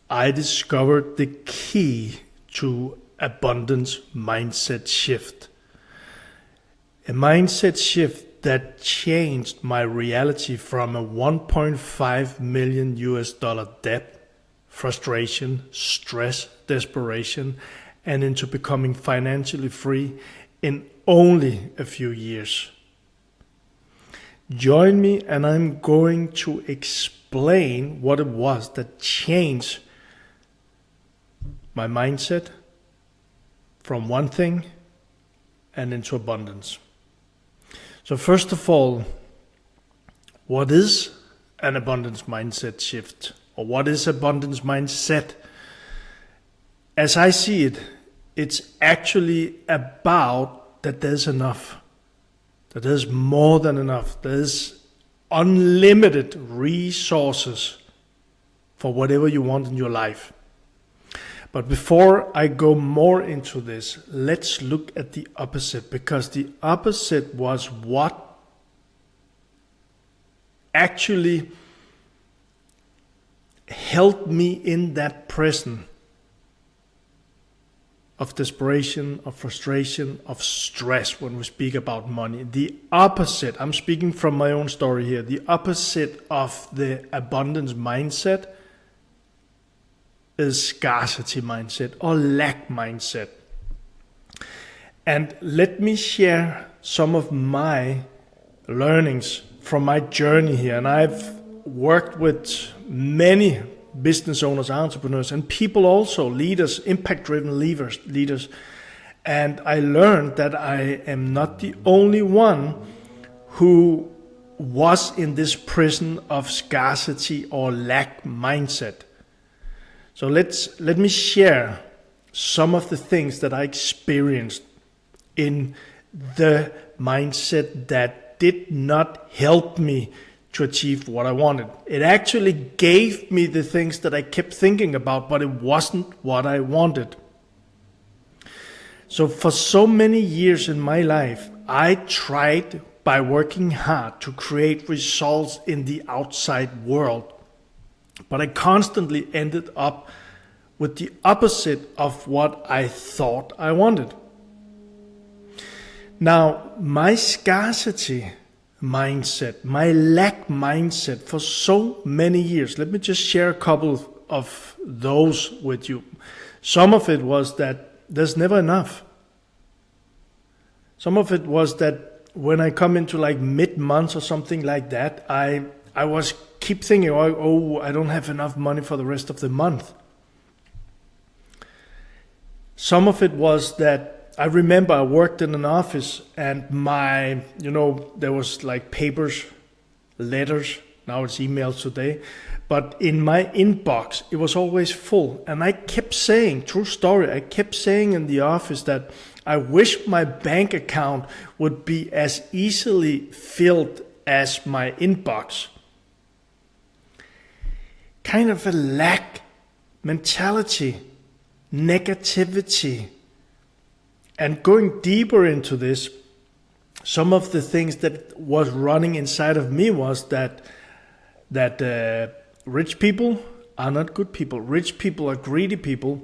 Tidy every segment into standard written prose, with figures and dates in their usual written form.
I discovered the key to abundance mindset shift. A mindset shift that changed my reality from a 1.5 million US dollar debt, frustration, stress, desperation, and into becoming financially free in only a few years. Join me and I'm going to explain what it was that changed my mindset from one thing and into abundance. So first of all, what is an abundance mindset shift? Or what is abundance mindset? As I see it, it's actually about that there's enough. That there's more than enough. There's unlimited resources for whatever you want in your life. But before I go more into this, let's look at the opposite, because the opposite was what actually held me in that prison of desperation, of frustration, of stress when we speak about money. The opposite, I'm speaking from my own story here, the opposite of the abundance mindset is scarcity mindset or lack mindset. And let me share some of my learnings from my journey here. And I've worked with many business owners, entrepreneurs, and people also, leaders, impact-driven leaders. And I learned that I am not the only one who was in this prison of scarcity or lack mindset. So let me share some of the things that I experienced in the mindset that did not help me to achieve what I wanted. It actually gave me the things that I kept thinking about, but it wasn't what I wanted. So for so many years in my life, I tried by working hard to create results in the outside world. But I constantly ended up with the opposite of what I thought I wanted. Now, my scarcity mindset, my lack mindset for so many years, let me just share a couple of those with you. Some of it was that there's never enough. Some of it was that when I come into like mid-month or something like that, I was keep thinking, oh, I don't have enough money for the rest of the month. Some of it was that I remember I worked in an office and there was like papers, letters, now it's emails today, but in my inbox, it was always full. And I kept saying, true story, I kept saying in the office that I wish my bank account would be as easily filled as my inbox. Kind of a lack mentality, negativity. And going deeper into this, some of the things that was running inside of me was that rich people are not good people. Rich people are greedy people.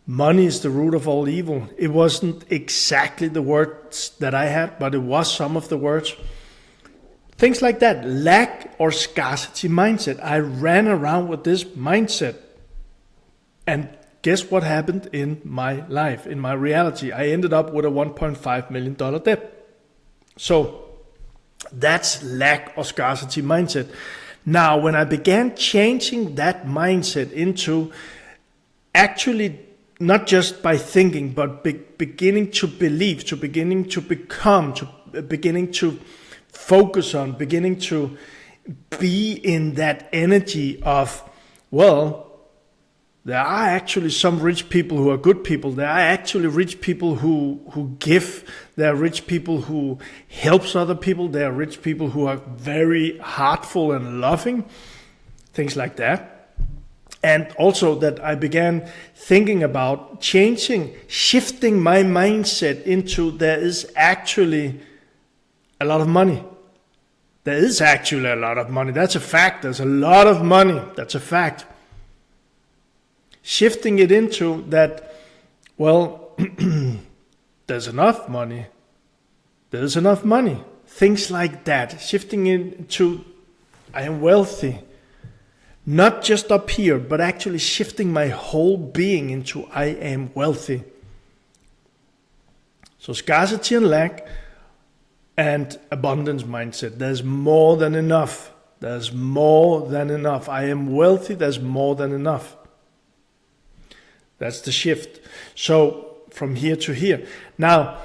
Money is the root of all evil. It wasn't exactly the words that I had, but it was some of the words. Things like that, lack or scarcity mindset. I ran around with this mindset. And guess what happened in my life, in my reality? I ended up with a $1.5 million debt. So that's lack or scarcity mindset. Now, when I began changing that mindset into actually not just by thinking, but beginning to believe, to beginning to become, to beginning to focus on, beginning to be in that energy of, well, there are actually some rich people who are good people. There are actually rich people who give. There are rich people who helps other people. There are rich people who are very heartful and loving. Things like that. And also that I began thinking about changing, shifting my mindset into there is actually a lot of money. There is actually a lot of money. That's a fact. There's a lot of money. That's a fact. Shifting it into that, well, there's enough money. There's enough money. Things like that. Shifting into, I am wealthy. Not just up here, but actually shifting my whole being into I am wealthy. So scarcity and lack and abundance mindset. There's more than enough. There's more than enough. I am wealthy. There's more than enough. That's the shift. So from here to here. Now,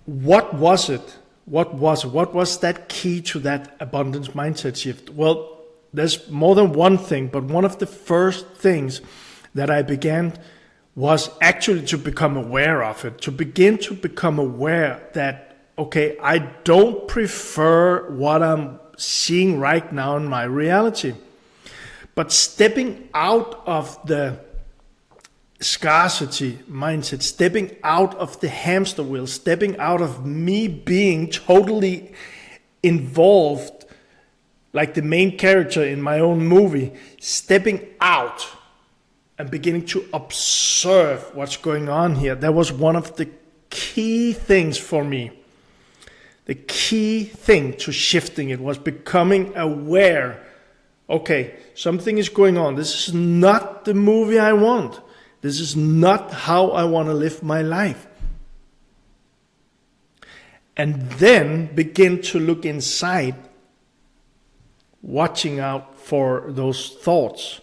what was it? What was that key to that abundance mindset shift? Well, there's more than one thing, but one of the first things that I began was actually to become aware of it, to begin to become aware that, okay, I don't prefer what I'm seeing right now in my reality, but stepping out of the scarcity mindset, stepping out of the hamster wheel, stepping out of me being totally involved like the main character in my own movie, stepping out and beginning to observe what's going on here. That was one of the key things for me. The key thing to shifting it was becoming aware. Okay, something is going on. This is not the movie I want. This is not how I want to live my life. And then begin to look inside, watching out for those thoughts,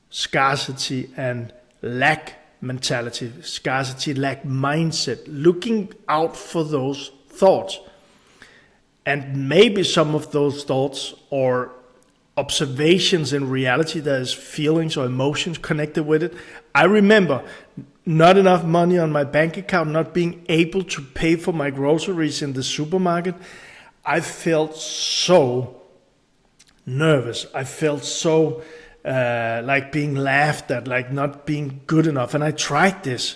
scarcity and lack mentality, scarcity, lack mindset, looking out for those thoughts. And maybe some of those thoughts or observations in reality, there's feelings or emotions connected with it. I remember not enough money on my bank account, not being able to pay for my groceries in the supermarket. I felt so nervous. I felt so like being laughed at, like not being good enough. And I tried this.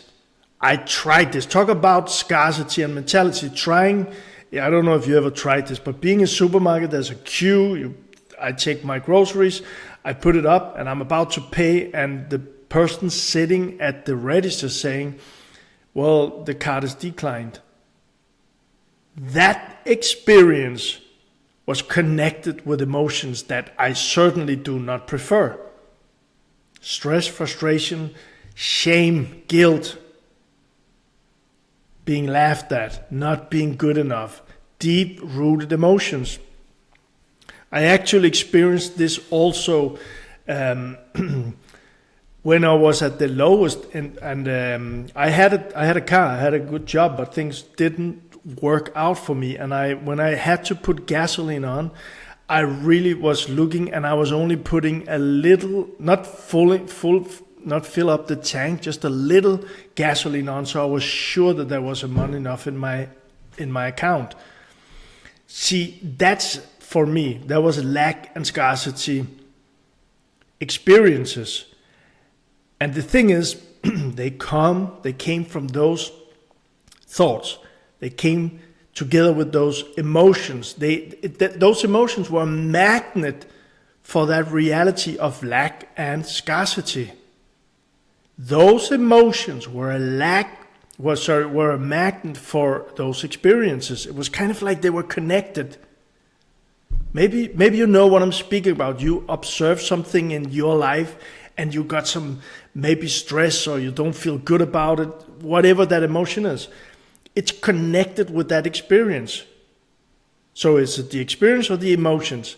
Talk about scarcity and mentality. I don't know if you ever tried this, but being in a supermarket, there's a queue. I take my groceries, I put it up, and I'm about to pay, and the person sitting at the register saying, well, the card is declined. That experience was connected with emotions that I certainly do not prefer. Stress, frustration, shame, guilt, being laughed at, not being good enough, deep-rooted emotions. I actually experienced this also when I was at the lowest, and I had a car, I had a good job, but things didn't work out for me. And when I had to put gasoline on, I really was looking, and I was only putting a little, not fill up the tank, just a little gasoline on, so I was sure that there was money enough in my account. See, that's for me, there was lack and scarcity experiences. And the thing is, they came from those thoughts. They came together with those emotions. Those emotions were a magnet for that reality of lack and scarcity. Those emotions were a magnet for those experiences. It was kind of like they were connected. Maybe you know what I'm speaking about. You observe something in your life and you got some maybe stress, or you don't feel good about it, whatever that emotion is. It's connected with that experience. So is it the experience or the emotions?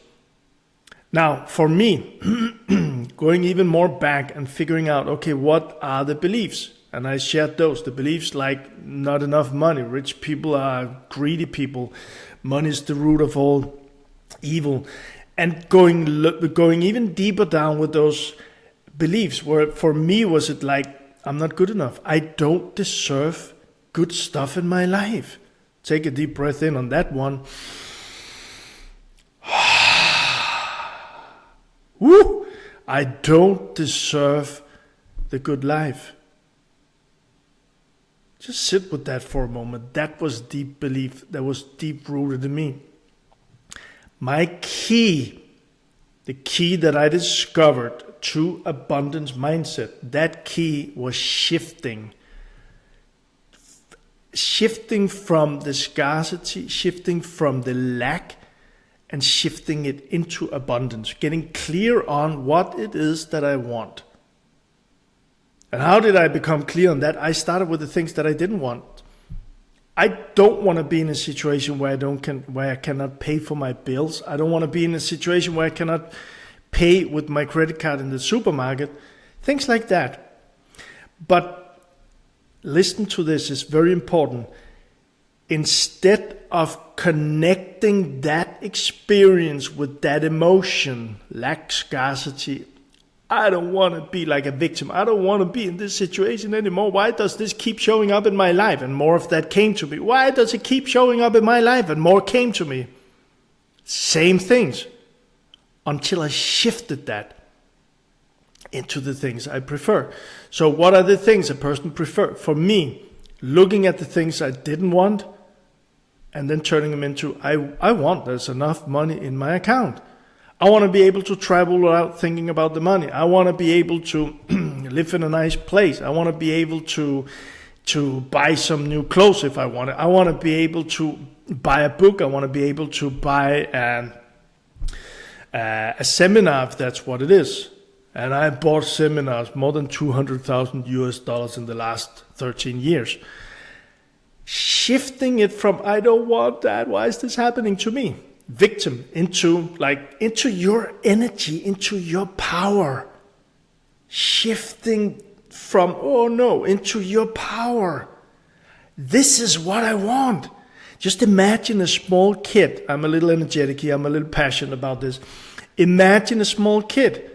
Now, for me, going even more back and figuring out, okay, what are the beliefs? And I shared those. The beliefs like not enough money, rich people are greedy people, money is the root of all evil. And going even deeper down with those beliefs, where for me was it like, I'm not good enough. I don't deserve good stuff in my life. Take a deep breath in on that one. Woo! I don't deserve the good life. Just sit with that for a moment. That was deep belief. That was deep rooted in me. My key, the key that I discovered to abundance mindset. That key was shifting. Shifting from the scarcity, shifting from the lack, and shifting it into abundance. Getting clear on what it is that I want. And how did I become clear on that? I started with the things that I didn't want. I don't want to be in a situation where I cannot pay for my bills. I don't want to be in a situation where I cannot pay with my credit card in the supermarket. Things like that. But listen to this, it's very important. Instead of connecting that experience with that emotion, lack, scarcity, I don't want to be like a victim. I don't want to be in this situation anymore. Why does this keep showing up in my life? And more of that came to me. Why does it keep showing up in my life? And more came to me. Same things. Until I shifted that into the things I prefer. So what are the things a person prefers? For me, looking at the things I didn't want and then turning them into, I want, there's enough money in my account. I want to be able to travel without thinking about the money. I want to be able to live in a nice place. I want to be able to buy some new clothes if I want it. I want to be able to buy a book. I want to be able to buy a seminar if that's what it is. And I bought seminars, more than $200,000 in the last 13 years. Shifting it from, I don't want that, why is this happening to me? Victim into your energy, into your power. Shifting from, oh no, into your power. This is what I want. Just imagine a small kid. I'm a little energetic here. I'm a little passionate about this. Imagine a small kid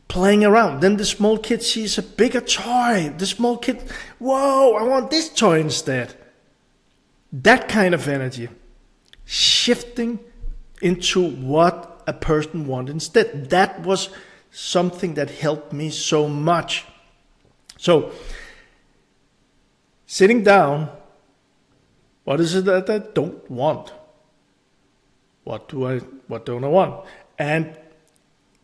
playing around. Then the small kid sees a bigger toy. The small kid, whoa, I want this toy instead. That kind of energy. Shifting into what a person wants instead. That was something that helped me so much. So, sitting down, what is it that I don't want? What don't I want? And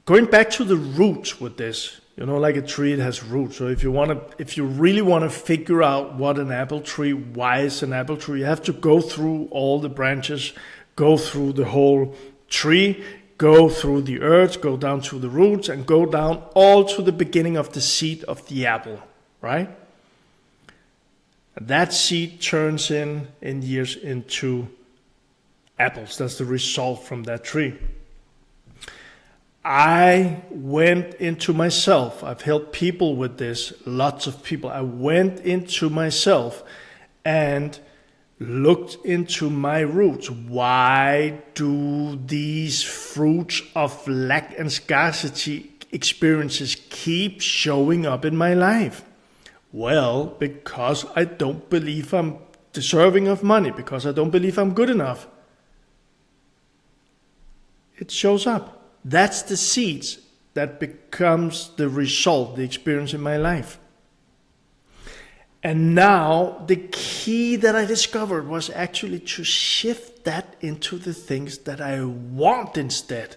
going back to the roots with this, like a tree, it has roots. So if you really want to figure out what an apple tree, why it's an apple tree, you have to go through all the branches, go through the whole tree, go through the earth, go down to the roots, and go down all to the beginning of the seed of the apple, right? That seed turns in years into apples. That's the result from that tree. I went into myself. I've helped people with this, lots of people. I went into myself and looked into my roots. Why do these fruits of lack and scarcity experiences keep showing up in my life? Well, because I don't believe I'm deserving of money, because I don't believe I'm good enough. It shows up. That's the seeds that becomes the result, the experience in my life. And now the key that I discovered was actually to shift that into the things that I want instead.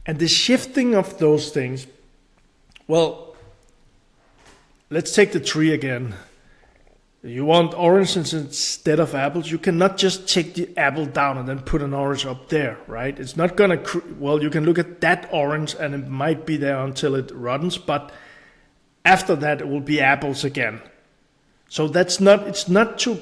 And the shifting of those things, well, let's take the tree again. You want oranges instead of apples. You cannot just take the apple down and then put an orange up there, right? It's not going to, well, you can look at that orange and it might be there until it rottens, but after that it will be apples again. So it's not to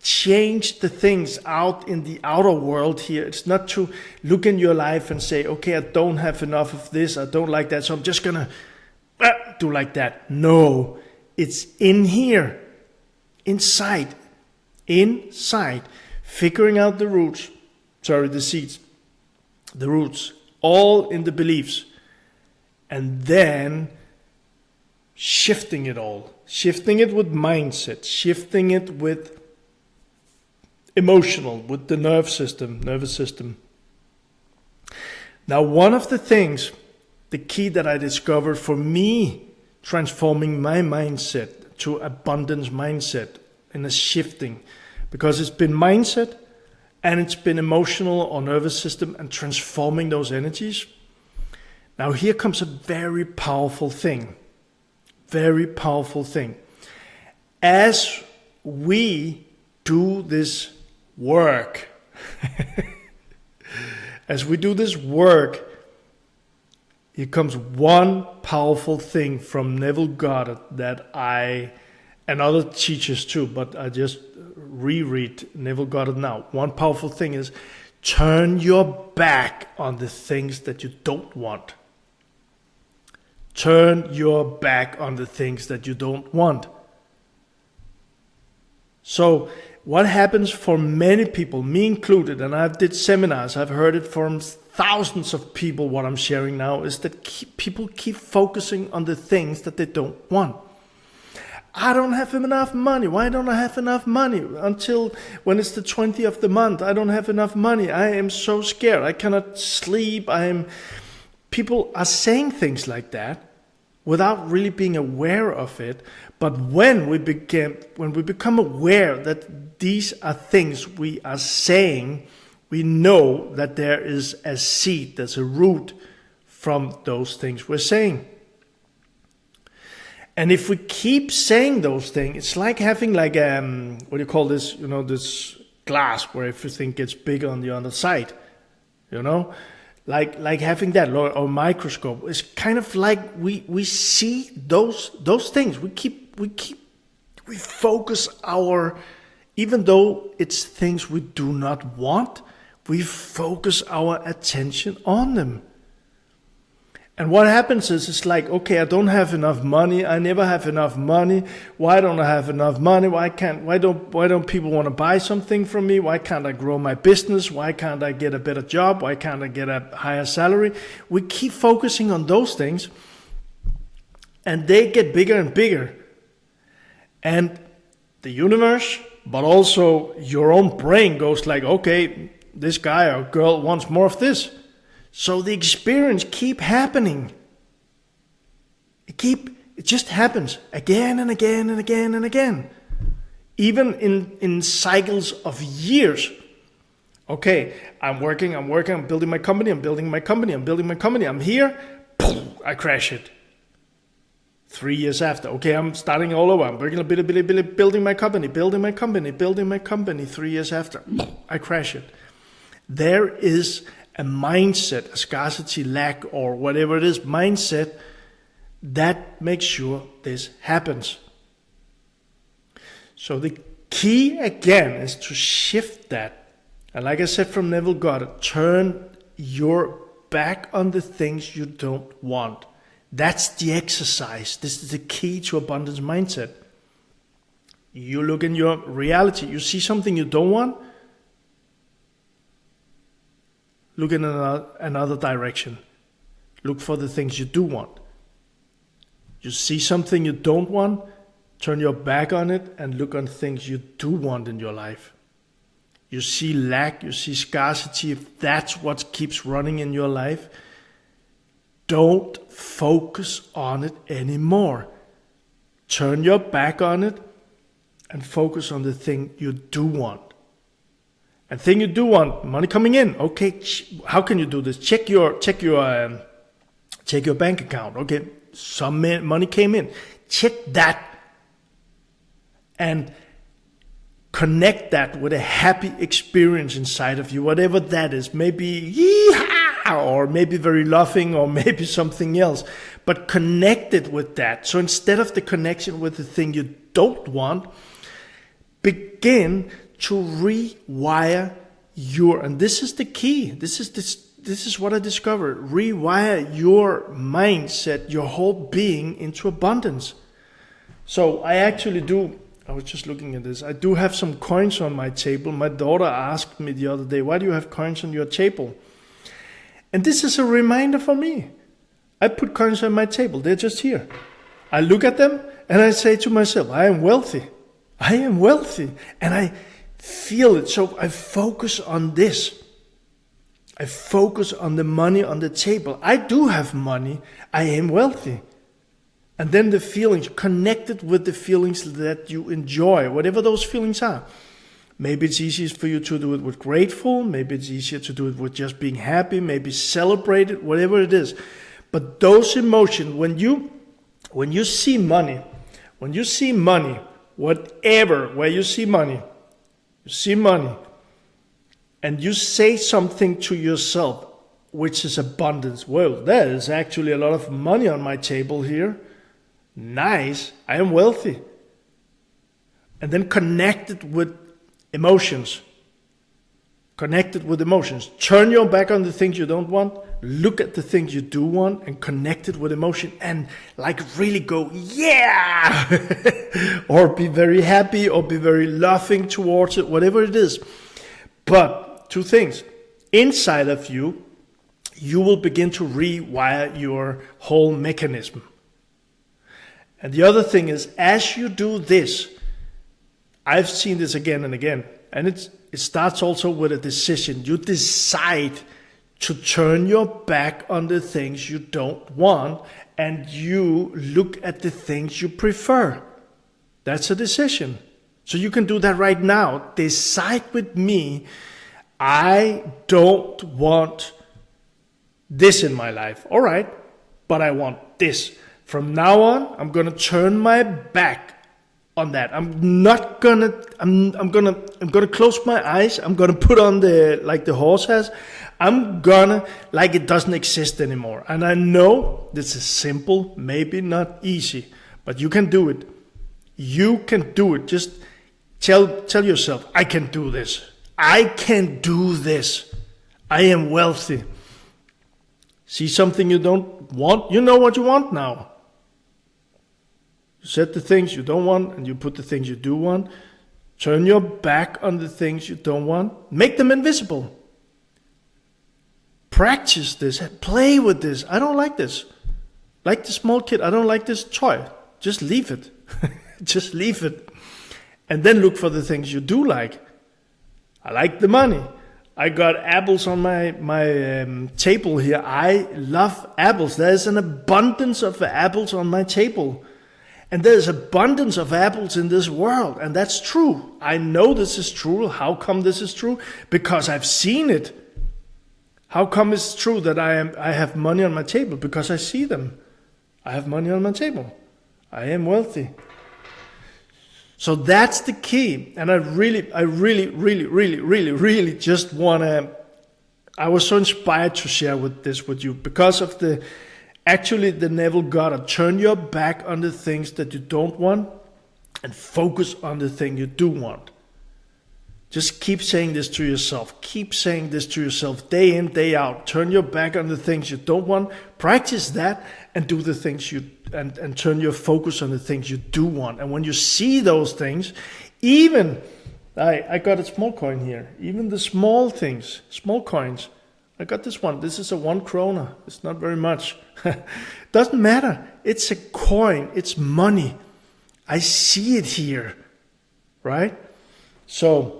change the things out in the outer world here. It's not to look in your life and say, okay, I don't have enough of this, I don't like that, so I'm just going to do like that. No, it's in here. Inside, figuring out the seeds, the roots, all in the beliefs, and then shifting it all, shifting it with mindset, shifting it with emotional, with the nervous system. Now, one of the things, the key that I discovered for me, transforming my mindset to abundance mindset in a shifting, because it's been mindset and it's been emotional or nervous system and transforming those energies. Now here comes a very powerful thing. Very powerful thing. As we do this work, as we do this work, here comes one powerful thing from Neville Goddard that and other teachers too, but I just reread Neville Goddard now. One powerful thing is turn your back on the things that you don't want. Turn your back on the things that you don't want. So what happens for many people, me included, and I've did seminars, I've heard it from thousands of people, what I'm sharing now, is that people keep focusing on the things that they don't want. I don't have enough money. Why don't I have enough money? Until when it's the 20th of the month, I don't have enough money. I am so scared. I cannot sleep. People are saying things like that without really being aware of it. But when we become aware that these are things we are saying, we know that there is a seed, there's a root from those things we're saying. And if we keep saying those things, it's like having what do you call this? This glass where everything gets bigger on the other side. Like having that or microscope. It's kind of like we see those things. We focus even though it's things we do not want, we focus our attention on them. And what happens is, it's like, okay, I don't have enough money. I never have enough money. Why don't I have enough money? Why don't people want to buy something from me? Why can't I grow my business? Why can't I get a better job? Why can't I get a higher salary? We keep focusing on those things, and they get bigger and bigger. And the universe, but also your own brain goes like, okay, this guy or girl wants more of this. So the experience keep happening. It just happens again and again and again and again. Even in cycles of years. Okay, I'm working, I'm building my company, I'm here, boom, I crash it. 3 years after, okay, I'm starting all over, I'm working a bit, building my company. 3 years after, I crash it. There is a mindset, a scarcity, lack, or whatever it is, mindset that makes sure this happens. So the key again is to shift that. And like I said from Neville Goddard, turn your back on the things you don't want. That's the exercise. This is the key to abundance mindset. You look in your reality, you see something you don't want, look in another direction. Look for the things you do want. You see something you don't want, turn your back on it and look on things you do want in your life. You see lack, you see scarcity, if that's what keeps running in your life, don't focus on it anymore. Turn your back on it and focus on the thing you do want. And thing you do want, money coming in. Okay, how can you do this? Check your bank account. Okay, some money came in. Check that and connect that with a happy experience inside of you, whatever that is. Maybe yeehaw, or maybe very loving, or maybe something else. But connect it with that. So instead of the connection with the thing you don't want, begin to rewire and this is the key. This is what I discovered. Rewire your mindset, your whole being into abundance. So I was just looking at this. I do have some coins on my table. My daughter asked me the other day, why do you have coins on your table? And this is a reminder for me. I put coins on my table. They're just here. I look at them and I say to myself, I am wealthy. And I feel it. So I focus on this. I focus on the money on the table. I do have money. I am wealthy. And then the feelings, connected with the feelings that you enjoy, whatever those feelings are. Maybe it's easiest for you to do it with grateful. Maybe it's easier to do it with just being happy. Maybe celebrate it, whatever it is. But those emotions, when you see money, whatever, where you see money, and you say something to yourself, which is abundance. Well, there is actually a lot of money on my table here. Nice, I am wealthy. And then connect it with emotions. Turn your back on the things you don't want. Look at the things you do want and connect it with emotion and like really go, yeah! Or be very happy or be very laughing towards it, whatever it is. But 2 things. Inside of you, you will begin to rewire your whole mechanism. And the other thing is, as you do this, I've seen this again and again, and it starts also with a decision. You decide to turn your back on the things you don't want, and you look at the things you prefer. That's a decision. So you can do that right now. Decide with me, I don't want this in my life. All right, but I want this. From now on, I'm going to turn my back on that. I'm gonna close my eyes. I'm gonna put on like the horse has. I'm gonna, like it doesn't exist anymore. And I know this is simple, maybe not easy, but you can do it. You can do it. Just tell yourself, I can do this. I can do this. I am wealthy. See something you don't want? You know what you want now. You set the things you don't want and you put the things you do want. Turn your back on the things you don't want. Make them invisible. Practice this. Play with this. I don't like this. Like the small kid, I don't like this toy. Just leave it. Just leave it. And then look for the things you do like. I like the money. I got apples on my table here. I love apples. There's an abundance of apples on my table. And there's abundance of apples in this world. And that's true. I know this is true. How come this is true? Because I've seen it. How come it's true that I have money on my table? Because I see them. I have money on my table. I am wealthy. So that's the key. And I really just want to, I was so inspired to share this with you because of the Neville Goddard. Turn your back on the things that you don't want and focus on the thing you do want. Just keep saying this to yourself. Keep saying this to yourself day in, day out. Turn your back on the things you don't want. Practice that and do the things and turn your focus on the things you do want. And when you see those things, even, I got a small coin here. Even the small things, small coins. I got this one. This is a 1 krona. It's not very much. Doesn't matter. It's a coin. It's money. I see it here. Right? So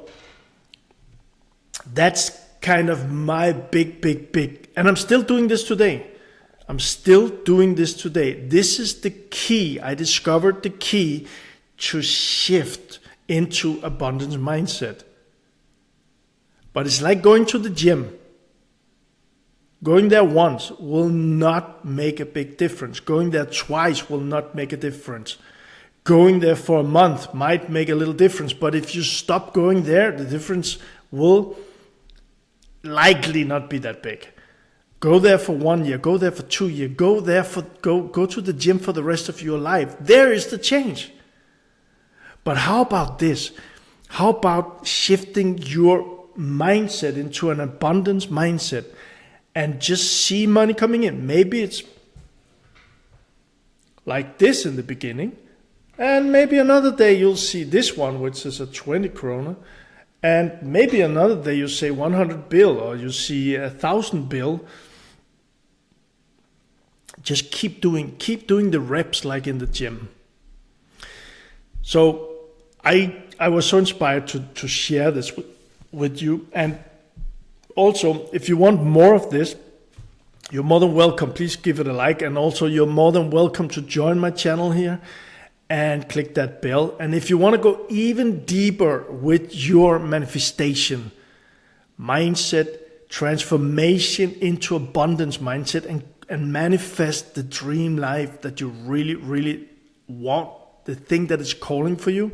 that's kind of my big. And I'm still doing this today. This is the key. I discovered the key to shift into abundance mindset. But it's like going to the gym. Going there once will not make a big difference. Going there twice will not make a difference. Going there for a month might make a little difference. But if you stop going there, the difference will likely not be that big. Go there for 1 year. Go there for 2 years. Go to the gym for the rest of your life. There is the change. But how about this? How about shifting your mindset into an abundance mindset? And just see money coming in. Maybe it's like this in the beginning. And maybe another day you'll see this one, which is a 20 krona. And maybe another day you say 100 bill or you see 1,000 bill. Just keep doing the reps like in the gym. So I was so inspired to share this with you. And also, if you want more of this, you're more than welcome. Please give it a like. And also, you're more than welcome to join my channel here and click that bell. And if you want to go even deeper with your manifestation, mindset, transformation into abundance mindset, and manifest the dream life that you really, really want, the thing that is calling for you,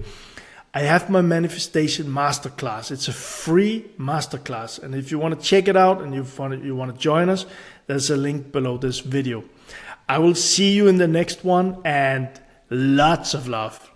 I have my manifestation masterclass. It's a free masterclass. And if you want to check it out and you want to join us, there's a link below this video. I will see you in the next one, and lots of love.